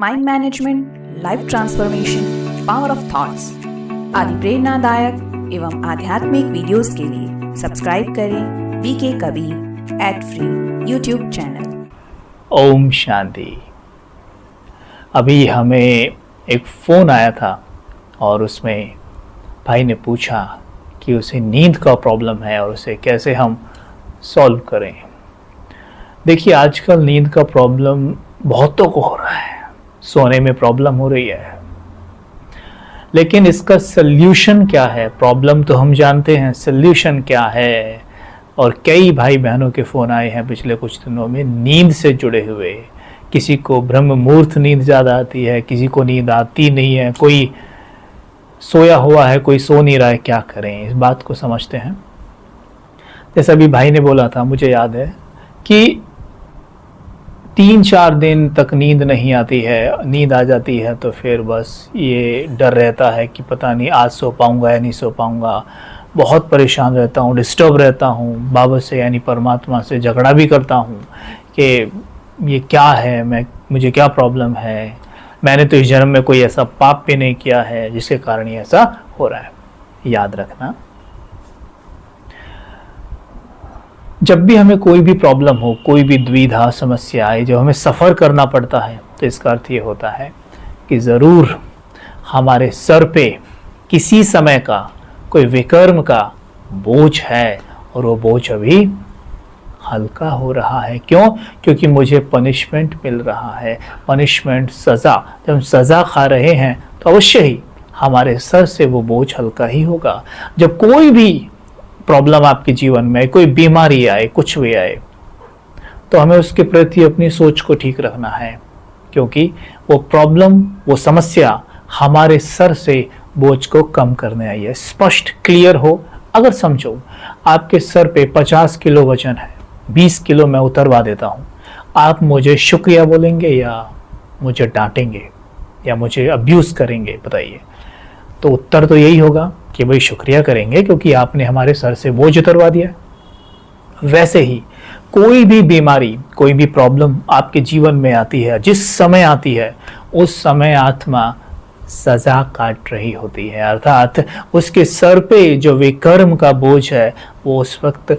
Mind management, life transformation, power of thoughts आदि प्रेरणादायक एवं आध्यात्मिक वीडियोस के लिए सब्सक्राइब करें BK Kabir @free YouTube channel. ओम शांति। अभी हमें एक फ़ोन आया था और उसमें भाई ने पूछा कि उसे नींद का प्रॉब्लम है और उसे कैसे हम सॉल्व करें। देखिए, आजकल नींद का प्रॉब्लम बहुतों को हो रहा है, सोने में प्रॉब्लम हो रही है, लेकिन इसका सल्यूशन क्या है? प्रॉब्लम तो हम जानते हैं, सल्यूशन क्या है? और कई भाई बहनों के फ़ोन आए हैं पिछले कुछ दिनों में नींद से जुड़े हुए। किसी को ब्रह्म मुहूर्त नींद ज़्यादा आती है, किसी को नींद आती नहीं है, कोई सोया हुआ है, कोई सो नहीं रहा है। क्या करें, इस बात को समझते हैं। जैसा अभी भाई ने बोला था, मुझे याद है कि 3-4 दिन तक नींद नहीं आती है, नींद आ जाती है तो फिर बस ये डर रहता है कि पता नहीं आज सो पाऊँगा या नहीं सो पाऊँगा। बहुत परेशान रहता हूँ, डिस्टर्ब रहता हूँ, बाबा से यानी परमात्मा से झगड़ा भी करता हूँ कि ये क्या है, मुझे क्या प्रॉब्लम है, मैंने तो इस जन्म में कोई ऐसा पाप भी नहीं किया है जिसके कारण ये ऐसा हो रहा है। याद रखना, जब भी हमें कोई भी प्रॉब्लम हो, कोई भी दुविधा समस्या आए, जब हमें सफ़र करना पड़ता है, तो इसका अर्थ ये होता है कि ज़रूर हमारे सर पे किसी समय का कोई विकर्म का बोझ है और वो बोझ अभी हल्का हो रहा है। क्यों? क्योंकि मुझे पनिशमेंट मिल रहा है। पनिशमेंट, सज़ा। जब हम सज़ा खा रहे हैं तो अवश्य ही हमारे सर से वो बोझ हल्का ही होगा। जब कोई भी प्रॉब्लम आपके जीवन में, कोई बीमारी आए, कुछ भी आए, तो हमें उसके प्रति अपनी सोच को ठीक रखना है, क्योंकि वो प्रॉब्लम, वो समस्या हमारे सर से बोझ को कम करने आई है। स्पष्ट, क्लियर हो। अगर समझो आपके सर पे 50 किलो वजन है, 20 किलो मैं उतरवा देता हूँ, आप मुझे शुक्रिया बोलेंगे या मुझे डांटेंगे या मुझे अब्यूज़ करेंगे? बताइए। तो उत्तर तो यही होगा कि भाई शुक्रिया करेंगे, क्योंकि आपने हमारे सर से बोझ उतरवा दिया। वैसे ही कोई भी बीमारी, कोई भी प्रॉब्लम आपके जीवन में आती है, जिस समय आती है उस समय आत्मा सजा काट रही होती है, अर्थात उसके सर पे जो विकर्म का बोझ है वो उस वक्त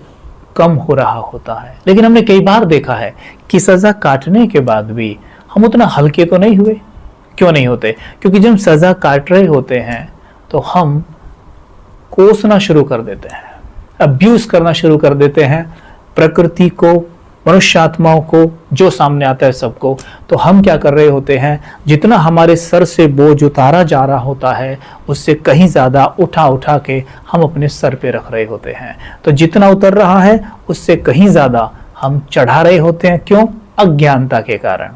कम हो रहा होता है। लेकिन हमने कई बार देखा है कि सजा काटने के बाद भी हम उतना हल्के तो नहीं हुए। क्यों नहीं होते? क्योंकि जब सजा काट रहे होते हैं तो हम कोसना शुरू कर देते हैं, अब्यूज करना शुरू कर देते हैं प्रकृति को, मनुष्य आत्माओं को, जो सामने आता है सबको। तो हम क्या कर रहे होते हैं, जितना हमारे सर से बोझ उतारा जा रहा होता है उससे कहीं ज़्यादा उठा उठा के हम अपने सर पे रख रहे होते हैं। तो जितना उतर रहा है उससे कहीं ज़्यादा हम चढ़ा रहे होते हैं। क्यों? अज्ञानता के कारण।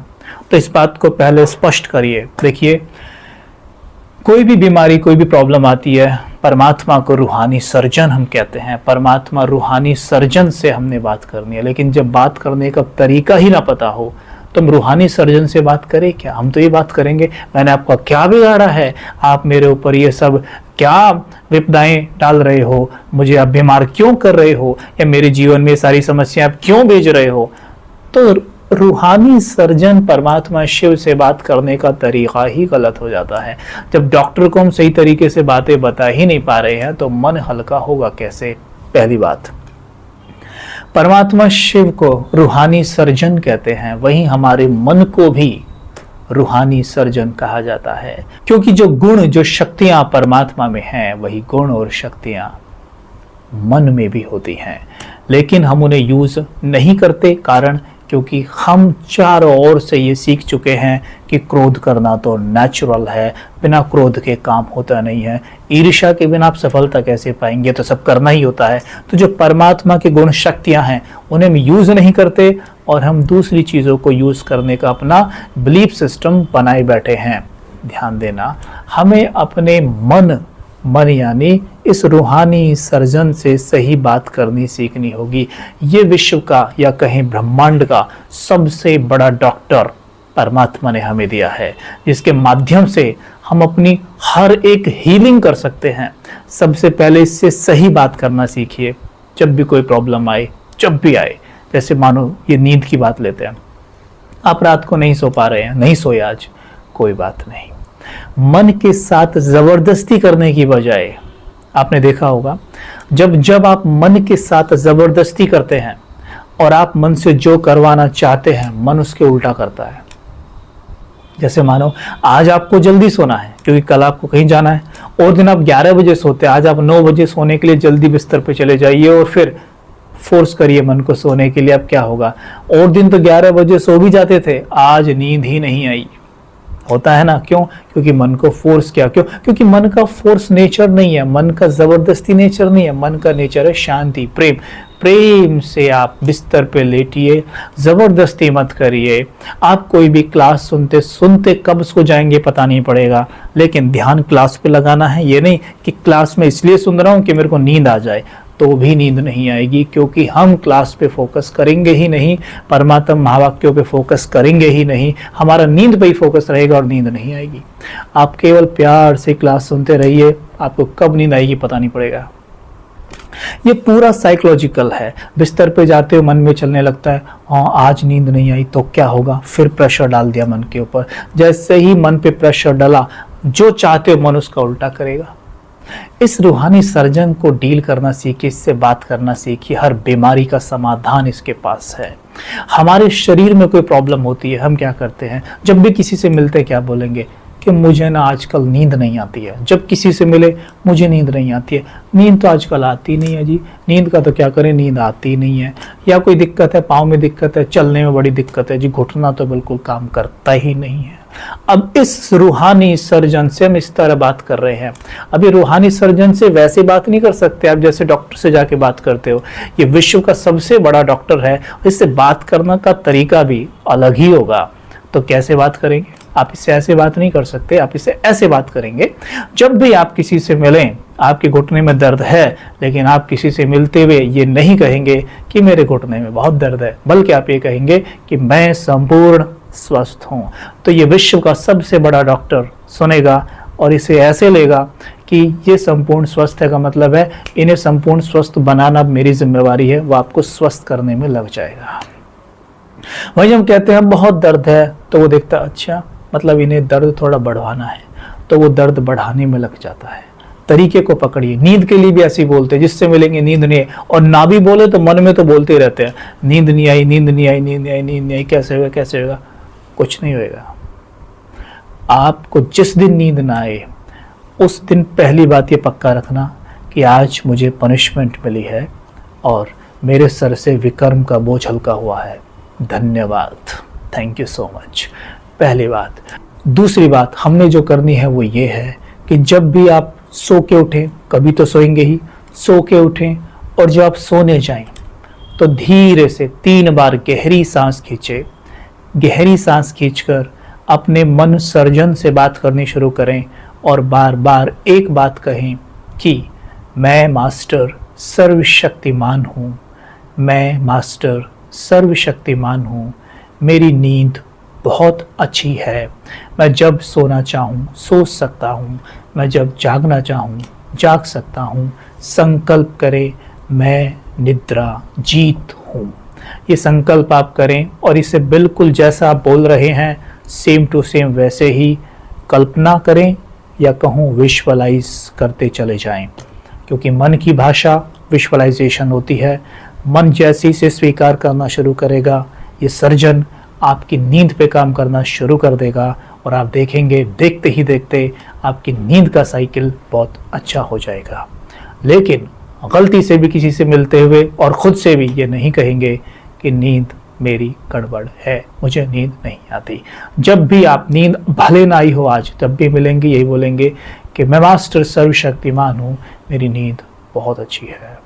तो इस बात को पहले स्पष्ट करिए। देखिए, कोई भी बीमारी, कोई भी प्रॉब्लम आती है, परमात्मा को रूहानी सर्जन हम कहते हैं। परमात्मा रूहानी सर्जन से हमने बात करनी है। लेकिन जब बात करने का तरीका ही ना पता हो तो हम रूहानी सर्जन से बात करें क्या? हम तो ये बात करेंगे, मैंने आपका क्या बिगाड़ा है, आप मेरे ऊपर ये सब क्या विपदाएं डाल रहे हो, मुझे आप बीमार क्यों कर रहे हो, या मेरे जीवन में सारी समस्याएं आप क्यों भेज रहे हो? तो रूहानी सर्जन परमात्मा शिव से बात करने का तरीका ही गलत हो जाता है। जब डॉक्टर को हम सही तरीके से बातें बता ही नहीं पा रहे हैं तो मन हल्का होगा कैसे? पहली बात, परमात्मा शिव को रूहानी सर्जन कहते हैं, वहीं हमारे मन को भी रूहानी सर्जन कहा जाता है। क्योंकि जो गुण, जो शक्तियां परमात्मा में हैं, वही गुण और शक्तियां मन में भी होती हैं, लेकिन हम उन्हें यूज नहीं करते। कारण, क्योंकि हम चारों ओर से ये सीख चुके हैं कि क्रोध करना तो नेचुरल है, बिना क्रोध के काम होता नहीं है, ईर्ष्या के बिना आप सफलता कैसे पाएंगे, तो सब करना ही होता है। तो जो परमात्मा के गुण शक्तियां हैं उन्हें हम यूज़ नहीं करते और हम दूसरी चीज़ों को यूज़ करने का अपना बिलीफ सिस्टम बनाए बैठे हैं। ध्यान देना, हमें अपने मन यानी इस रूहानी सर्जन से सही बात करनी सीखनी होगी। ये विश्व का या कहीं ब्रह्मांड का सबसे बड़ा डॉक्टर परमात्मा ने हमें दिया है, जिसके माध्यम से हम अपनी हर एक हीलिंग कर सकते हैं। सबसे पहले इससे सही बात करना सीखिए। जब भी कोई प्रॉब्लम आए, जब भी आए, जैसे मानो ये नींद की बात लेते हैं, आप रात को नहीं सो पा रहे हैं, नहीं सोए आज, कोई बात नहीं। मन के साथ जबरदस्ती करने की बजाय, आपने देखा होगा जब आप मन के साथ जबरदस्ती करते हैं और आप मन से जो करवाना चाहते हैं, मन उसके उल्टा करता है। जैसे मानो आज आपको जल्दी सोना है क्योंकि कल आपको कहीं जाना है, और दिन आप 11 बजे सोते हैं, आज आप 9 बजे सोने के लिए जल्दी बिस्तर पे चले जाइए और फिर फोर्स करिए मन को सोने के लिए। अब क्या होगा, और दिन तो 11 बजे सो भी जाते थे, आज नींद ही नहीं आई। होता है ना, क्यों? क्योंकि मन को फोर्स किया। क्यों? क्योंकि मन का फोर्स नेचर नहीं है, मन का जबरदस्ती नेचर नहीं है, मन का नेचर है शांति, प्रेम। प्रेम से आप बिस्तर पे लेटिए, जबरदस्ती मत करिए। आप कोई भी क्लास सुनते सुनते कब सो जाएंगे पता नहीं पड़ेगा, लेकिन ध्यान क्लास पे लगाना है। ये नहीं कि क्लास में इसलिए सुन रहा हूं कि मेरे को नींद आ जाए, तो भी नींद नहीं आएगी, क्योंकि हम क्लास पे फोकस करेंगे ही नहीं, परमात्मा महावाक्यों पे फोकस करेंगे ही नहीं, हमारा नींद पे ही फोकस रहेगा और नींद नहीं आएगी। आप केवल प्यार से क्लास सुनते रहिए, आपको कब नींद आएगी पता नहीं पड़ेगा। ये पूरा साइकोलॉजिकल है। बिस्तर पे जाते हो मन में चलने लगता है, हाँ आज नींद नहीं आई तो क्या होगा, फिर प्रेशर डाल दिया मन के ऊपर। जैसे ही मन पे प्रेशर डाला, जो चाहते हो मन उसका उल्टा करेगा। इस रूहानी सर्जन को डील करना सीखिए, इससे बात करना सीखिए। हर बीमारी का समाधान इसके पास है। हमारे शरीर में कोई प्रॉब्लम होती है, हम क्या करते हैं, जब भी किसी से मिलते क्या बोलेंगे कि मुझे ना आजकल नींद नहीं आती है। जब किसी से मिले, मुझे नींद नहीं आती है। नींद तो आजकल आती नहीं है जी, नींद का तो क्या करें, नींद आती नहीं है। या कोई दिक्कत है, पाँव में दिक्कत है, चलने में बड़ी दिक्कत है जी, घुटना तो बिल्कुल काम करता ही नहीं है। अब इस रूहानी सर्जन से हम इस तरह बात कर रहे हैं। अभी रूहानी सर्जन से वैसे बात नहीं कर सकते आप जैसे डॉक्टर से जाके बात करते हो। ये विश्व का सबसे बड़ा डॉक्टर है, इससे बात करने का तरीका भी अलग ही होगा। तो कैसे बात करेंगे? आप इससे ऐसे बात नहीं कर सकते, आप इससे ऐसे बात करेंगे। जब भी आप किसी से मिलें, आपके घुटने में दर्द है, लेकिन आप किसी से मिलते हुए ये नहीं कहेंगे कि मेरे घुटने में बहुत दर्द है, बल्कि आप ये कहेंगे कि मैं संपूर्ण स्वस्थ हूँ। तो ये विश्व का सबसे बड़ा डॉक्टर सुनेगा और इसे ऐसे लेगा कि ये संपूर्ण स्वस्थ है, का मतलब है इन्हें संपूर्ण स्वस्थ बनाना मेरी जिम्मेवारी है, वो आपको स्वस्थ करने में लग जाएगा। वही हम कहते हैं बहुत दर्द है, तो वो देखता अच्छा मतलब इन्हें दर्द थोड़ा बढ़वाना है, तो वो दर्द बढ़ाने में लग जाता है। तरीके को पकड़िए। नींद के लिए भी ऐसे ही बोलते हैं, जिससे मिलेंगे नींद नहीं है, और ना भी बोले तो मन में तो बोलते ही रहते हैं, नींद नहीं आई, नींद नहीं आई, नींद नहीं आई, नींद नहीं आई, कैसे होगा, कैसे होगा। कुछ नहीं होएगा। आपको जिस दिन नींद ना आए, उस दिन पहली बात ये पक्का रखना कि आज मुझे पनिशमेंट मिली है और मेरे सर से विकर्म का बोझ हल्का हुआ है, धन्यवाद, थैंक यू सो मच। पहली बात। दूसरी बात हमने जो करनी है वो ये है कि जब भी आप सो के उठें, कभी तो सोएंगे ही, सो के उठें और जब आप सोने जाएं तो धीरे से 3 बार गहरी सांस खींचे। गहरी सांस खींचकर अपने मन सर्जन से बात करनी शुरू करें और बार बार एक बात कहें कि मैं मास्टर सर्वशक्तिमान हूँ, मैं मास्टर सर्वशक्तिमान हूँ, मेरी नींद बहुत अच्छी है, मैं जब सोना चाहूँ सो सकता हूँ, मैं जब जागना चाहूँ जाग सकता हूँ। संकल्प करें मैं निद्रा जीत हूँ। ये संकल्प आप करें और इसे बिल्कुल जैसा आप बोल रहे हैं सेम टू सेम वैसे ही कल्पना करें या कहूँ विजुअलाइज करते चले जाएं, क्योंकि मन की भाषा विजुअलाइजेशन होती है। मन जैसे ही से स्वीकार करना शुरू करेगा, ये सर्जन आपकी नींद पे काम करना शुरू कर देगा और आप देखेंगे देखते ही देखते आपकी नींद का साइकिल बहुत अच्छा हो जाएगा। लेकिन गलती से भी किसी से मिलते हुए और ख़ुद से भी ये नहीं कहेंगे कि नींद मेरी गड़बड़ है, मुझे नींद नहीं आती। जब भी आप नींद भले ना आई हो आज, जब भी मिलेंगे यही बोलेंगे कि मैं मास्टर सर्वशक्तिमान हूँ, मेरी नींद बहुत अच्छी है।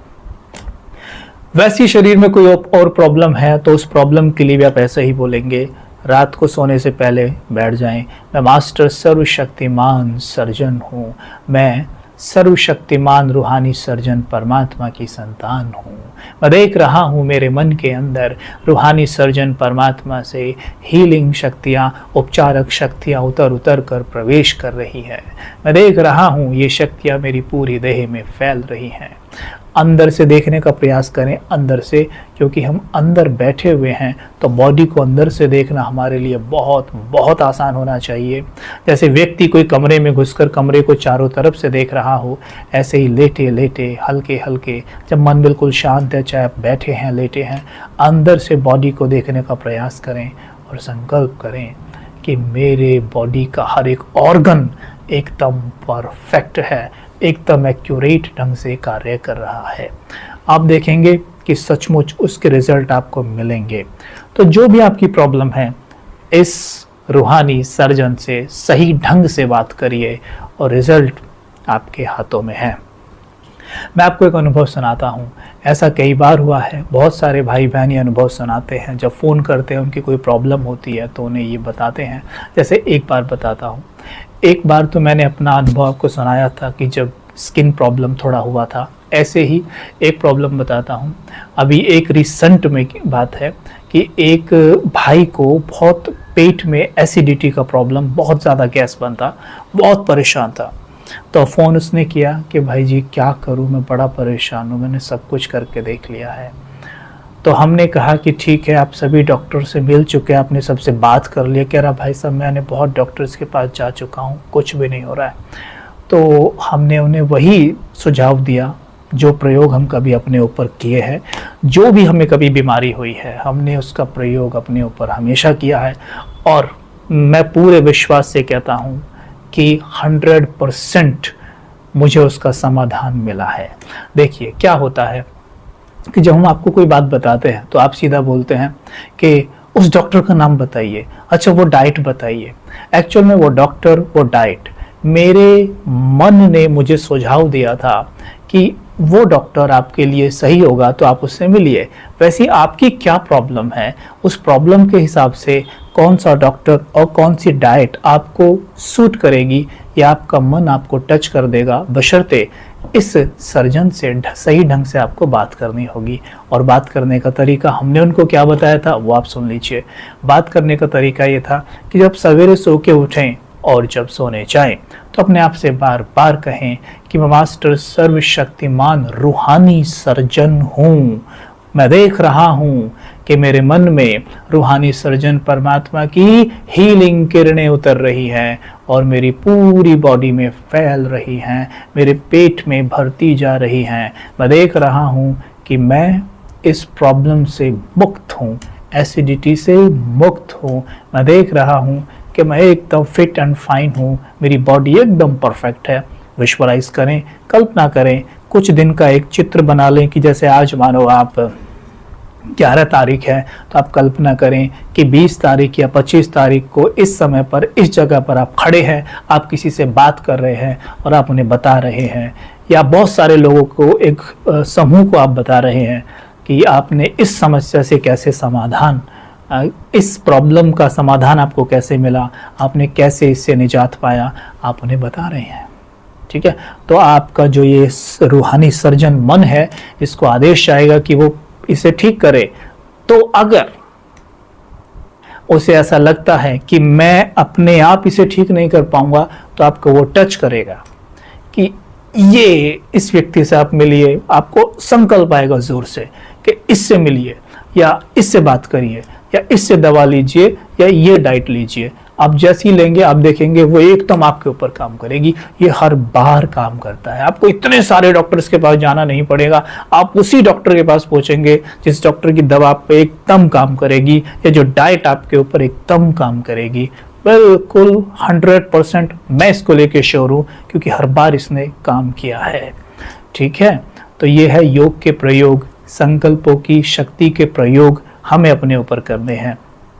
वैसी शरीर में कोई और प्रॉब्लम है तो उस प्रॉब्लम के लिए भी आप ऐसे ही बोलेंगे। रात को सोने से पहले बैठ जाएं, मैं मास्टर सर्वशक्तिमान सर्जन हूँ, मैं सर्वशक्तिमान रूहानी सर्जन परमात्मा की संतान हूँ, मैं देख रहा हूँ मेरे मन के अंदर रूहानी सर्जन परमात्मा से हीलिंग शक्तियाँ, उपचारक शक्तियाँ उतर उतर कर प्रवेश कर रही है। मैं देख रहा हूँ ये शक्तियाँ मेरी पूरी देह में फैल रही हैं। अंदर से देखने का प्रयास करें, अंदर से, क्योंकि हम अंदर बैठे हुए हैं तो बॉडी को अंदर से देखना हमारे लिए बहुत बहुत आसान होना चाहिए। जैसे व्यक्ति कोई कमरे में घुसकर कमरे को चारों तरफ से देख रहा हो, ऐसे ही लेटे लेटे हल्के हल्के, जब मन बिल्कुल शांत है, चाहे आप बैठे हैं लेटे हैं, अंदर से बॉडी को देखने का प्रयास करें और संकल्प करें कि मेरे बॉडी का हर एक ऑर्गन एकदम परफेक्ट है, एकदम एक्यूरेट ढंग से कार्य कर रहा है। आप देखेंगे कि सचमुच उसके रिजल्ट आपको मिलेंगे। तो जो भी आपकी प्रॉब्लम है, इस रूहानी सर्जन से सही ढंग से बात करिए और रिजल्ट आपके हाथों में है। मैं आपको एक अनुभव सुनाता हूँ। ऐसा कई बार हुआ है, बहुत सारे भाई बहन ये अनुभव सुनाते हैं। जब फ़ोन करते हैं, उनकी कोई प्रॉब्लम होती है तो उन्हें ये बताते हैं। जैसे एक बार बताता हूँ, एक बार तो मैंने अपना अनुभव आपको सुनाया था कि जब स्किन प्रॉब्लम थोड़ा हुआ था। ऐसे ही एक प्रॉब्लम बताता हूँ। अभी एक रिसेंट में की बात है कि एक भाई को बहुत पेट में एसिडिटी का प्रॉब्लम, बहुत ज़्यादा गैस बनता, बहुत परेशान था। तो फ़ोन उसने किया कि भाई जी क्या करूं, मैं बड़ा परेशान हूं, मैंने सब कुछ करके देख लिया है। तो हमने कहा कि ठीक है, आप सभी डॉक्टर से मिल चुके हैं, आपने सबसे बात कर लिया। कह रहा भाई साहब मैंने बहुत डॉक्टर्स के पास जा चुका हूं, कुछ भी नहीं हो रहा है। तो हमने उन्हें वही सुझाव दिया जो प्रयोग हम कभी अपने ऊपर किए हैं। जो भी हमें कभी बीमारी हुई है, हमने उसका प्रयोग अपने ऊपर हमेशा किया है और मैं पूरे विश्वास से कहता हूँ कि 100% मुझे उसका समाधान मिला है। देखिए क्या होता है कि जब हम आपको कोई बात बताते हैं तो आप सीधा बोलते हैं कि उस डॉक्टर का नाम बताइए, अच्छा वो डाइट बताइए। एक्चुअल में वो डॉक्टर, वो डाइट, मेरे मन ने मुझे सुझाव दिया था कि वो डॉक्टर आपके लिए सही होगा तो आप उससे मिलिए। वैसे आपकी क्या प्रॉब्लम है, उस प्रॉब्लम के हिसाब से कौन सा डॉक्टर और कौन सी डाइट आपको सूट करेगी, या आपका मन आपको टच कर देगा, बशर्ते इस सर्जन से सही ढंग से आपको बात करनी होगी। और बात करने का तरीका हमने उनको क्या बताया था वो आप सुन लीजिए। बात करने का तरीका ये था कि जब सवेरे सो के उठें और जब सोने जाएं तो अपने आप से बार बार कहें कि मैं मास्टर सर्वशक्तिमान रूहानी सर्जन हूँ। मैं देख रहा हूँ कि मेरे मन में रूहानी सर्जन परमात्मा की हीलिंग किरणें उतर रही हैं और मेरी पूरी बॉडी में फैल रही हैं, मेरे पेट में भरती जा रही हैं। मैं देख रहा हूँ कि मैं इस प्रॉब्लम से मुक्त हूँ, एसिडिटी से मुक्त हूँ। मैं देख रहा हूँ कि मैं एकदम फिट एंड फाइन हूँ, मेरी बॉडी एकदम परफेक्ट है। विजुअलाइज करें, कल्पना करें, कुछ दिन का एक चित्र बना लें कि जैसे आज मानो आप 11 तारीख है तो आप कल्पना करें कि 20 तारीख या 25 तारीख को इस समय पर इस जगह पर आप खड़े हैं, आप किसी से बात कर रहे हैं और आप उन्हें बता रहे हैं, या बहुत सारे लोगों को, एक समूह को आप बता रहे हैं कि आपने इस समस्या से कैसे समाधान, इस प्रॉब्लम का समाधान आपको कैसे मिला, आपने कैसे इससे निजात पाया, आप उन्हें बता रहे हैं। ठीक है, तो आपका जो ये रूहानी सर्जन मन है, इसको आदेश आएगा कि वो इसे ठीक करे। तो अगर उसे ऐसा लगता है कि मैं अपने आप इसे ठीक नहीं कर पाऊंगा, तो आपको वो टच करेगा कि ये इस व्यक्ति से आप मिलिए। आपको संकल्प आएगा जोर से कि इससे मिलिए, या इससे बात करिए, या इससे दवा लीजिए, या ये डाइट लीजिए। आप जैसे ही लेंगे आप देखेंगे वो एकदम आपके ऊपर काम करेगी। ये हर बार काम करता है। आपको इतने सारे डॉक्टर्स के पास जाना नहीं पड़ेगा, आप उसी डॉक्टर के पास पहुंचेंगे जिस डॉक्टर की दवा आप पे एकदम काम करेगी, या जो डाइट आपके ऊपर एकदम काम करेगी। बिल्कुल 100% मैं इसको लेके श्योर हूँ, क्योंकि हर बार इसने काम किया है। ठीक है, तो ये है योग के प्रयोग, संकल्पों की शक्ति के प्रयोग हमें अपने ऊपर करने हैं।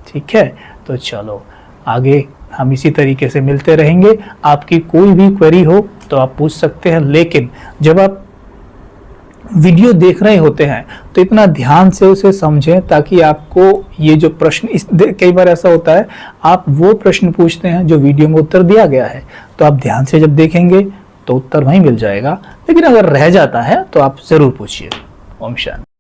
ठीक है, तो चलो आगे हम इसी तरीके से मिलते रहेंगे। आपकी कोई भी क्वेरी हो तो आप पूछ सकते हैं, लेकिन जब आप वीडियो देख रहे होते हैं तो इतना ध्यान से उसे समझें ताकि आपको ये जो प्रश्न, कई बार ऐसा होता है आप वो प्रश्न पूछते हैं जो वीडियो में उत्तर दिया गया है, तो आप ध्यान से जब देखेंगे तो उत्तर वहीं मिल जाएगा, लेकिन अगर रह जाता है तो आप जरूर पूछिए। ओम शांति।